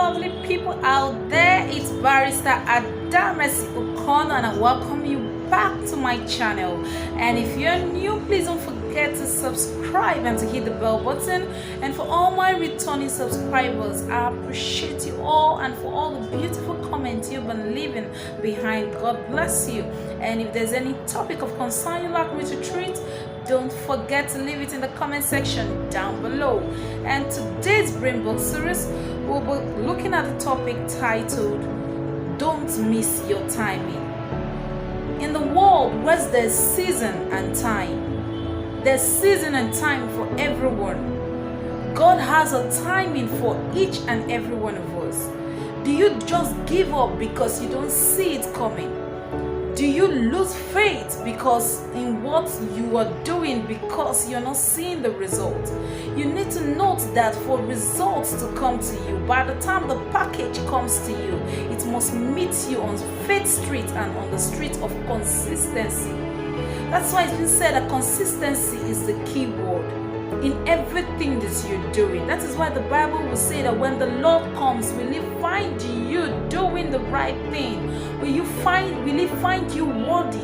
lovely people out there. It's Barrister Ukonu, and I welcome you back to my channel. And if you're new, please don't forget to subscribe and to hit the bell button. And for all my returning subscribers, I appreciate you all, and for all the beautiful comments you've been leaving behind. God bless you. And if there's any topic of concern you'd like me to treat, don't forget to leave it in the comment section down below. And today's Brain Book series, we'll be looking at the topic titled Don't Miss Your Timing. In the world where there's season and time, there's season and time for everyone. God has a timing for each and every one of us. Do you just give up because you don't see it coming? Do you lose faith because in what you are doing because you're not seeing the result? You need to note that for results to come to you, by the time the package comes to you, it must meet you on Faith Street and on the street of consistency. That's why it's been said that consistency is the key word in everything that you're doing. That is why the Bible will say that when the Lord comes, will He find you doing the right thing? Will He find you worthy?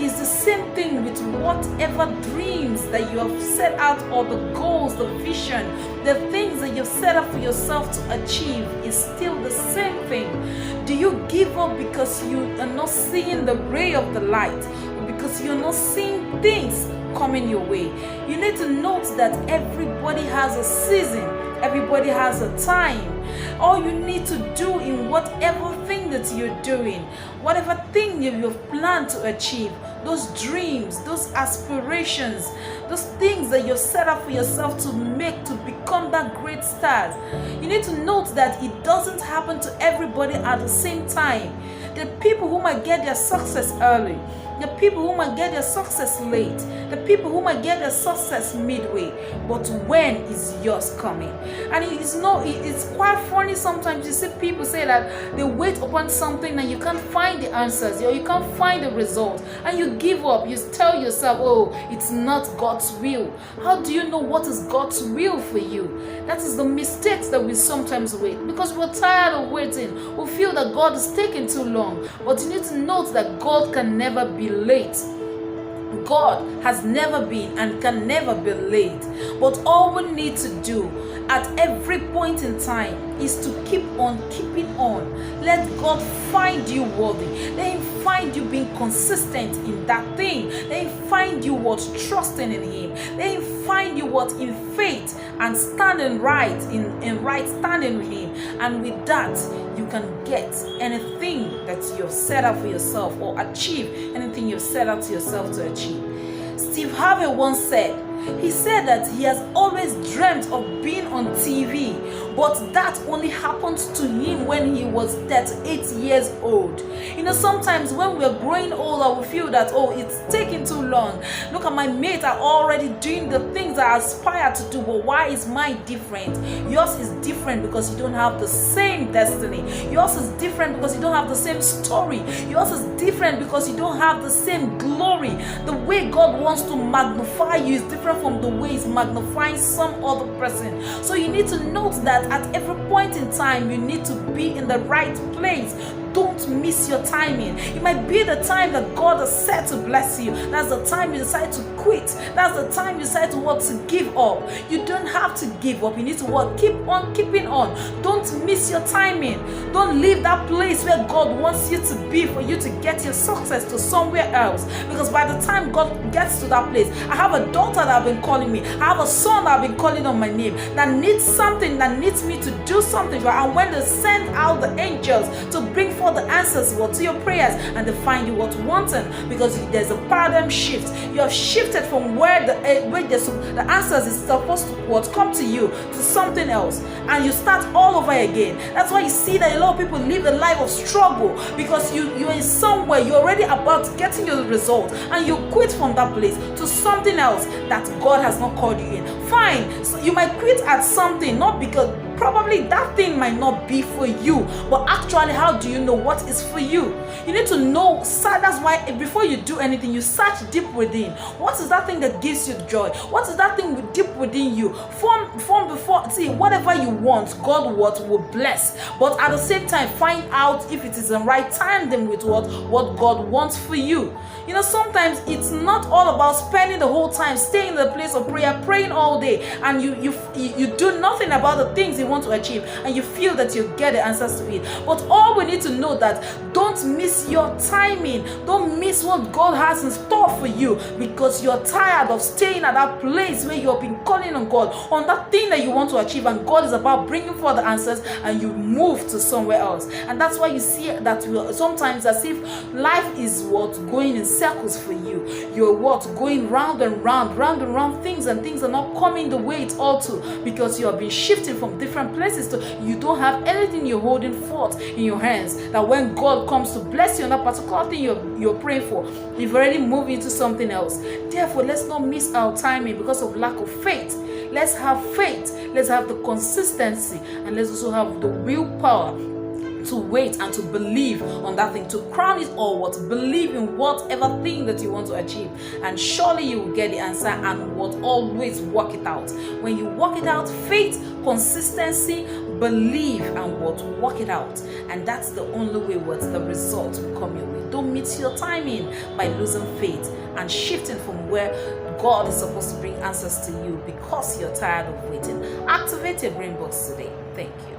It's the same thing with whatever dreams that you have set out, or the goals, the vision, the things that you've set up for yourself to achieve is still the same thing. Do you give up because you are not seeing the ray of the light, or because you're not seeing things coming your way? You need to note that everybody has a season, everybody has a time. All you need to do in whatever thing that you're doing, whatever thing you've planned to achieve, those dreams, those aspirations, those things that you've set up for yourself to make, to become that great star, you need to note that it doesn't happen to everybody at the same time. The people who might get their success early, the people who might get their success late, the people who might get their success midway, but when is yours coming? And it's quite funny sometimes. You see people say that they wait upon something and you can't find the answers, or you can't find the result, and you give up. You tell yourself, oh, it's not God's will. How do you know what is God's will for you? That is the mistakes that we sometimes wait, because we're tired of waiting. We feel that God is taking too long. But you need to note that God can never be late. God has never been and can never be late. But all we need to do at every point in time is to keep on keeping on. Let God find you worthy. Let Him find you being consistent in that thing. Let Him find you trusting in Him. Let Him find you in faith and standing right in right standing with Him. And with that, you can get anything that you've set up for yourself, or achieve anything you've set out to yourself to achieve. Steve Harvey once said, he said that he has always dreamt of being on TV, but that only happened to him when he was 38 years old. You know, sometimes when we're growing older, we feel that, oh, it's taking too long. Look at my mates are already doing the things I aspire to do, but why is mine different? Yours is different because you don't have the same destiny. Yours is different because you don't have the same story. Yours is different because you don't have the same glory. The way God wants to magnify you is different from the way He's magnifying some other person. So you need to note that at every point in time, you need to be in the right place. Don't miss your timing. It might be the time that God has set to bless you. That's the time you decide to quit. That's the time you decide to give up. You don't have to give up. You need to keep on keeping on. Don't miss your timing. Don't leave that place where God wants you to be for you to get your success to somewhere else. Because by the time God gets to that place, I have a daughter that have been calling me. I have a son that have been calling on my name, that needs something, that needs me to do something. And when they send out the angels to bring forth the answers to your prayers, and they find you wanting, because there's a paradigm shift. You have shifted from where the answers is supposed to come to you to something else, and you start all over again. That's why you see that a lot of people live a life of struggle, because you're in somewhere, you're already about getting your result, and you quit from that place to something else that God has not called you in. Fine, so you might quit at something, not because probably that thing might not be for you, but actually, how do you know what is for you? You need to know. That's why before you do anything, you search deep within. What is that thing that gives you joy? What is that thing deep within you? From before, see, whatever you want, God will bless. But at the same time, find out if it is the right time then with what God wants for you. You know, sometimes it's not all about spending the whole time staying in the place of prayer, praying all day, and you do nothing about the things you want to achieve, and you feel that you get the answers to it. But all we need to know that don't miss your timing. Don't miss what God has in store for you, because you're tired of staying at that place where you've been calling on God on that thing that you want to achieve, and God is about bringing forth the answers, and you move to somewhere else. And that's why you see that sometimes as if life is going in circles for you. You're going round and round things, and things are not coming the way it ought to, because you have been shifting from different places to you don't have anything you're holding forth in your hands, that when God comes to bless you on that particular thing you're praying for, you've already moved into something else. Therefore, let's not miss our timing because of lack of faith. Let's have faith, let's have the consistency, and let's also have the willpower to wait and to believe on that thing, to crown it all, to believe in whatever thing that you want to achieve, and surely you will get the answer, and always work it out. When you work it out, faith, consistency, believe, and work it out, and that's the only way the result will come your way. Don't miss your timing by losing faith and shifting from where God is supposed to bring answers to you because you're tired of waiting. Activate your brain box today. Thank you.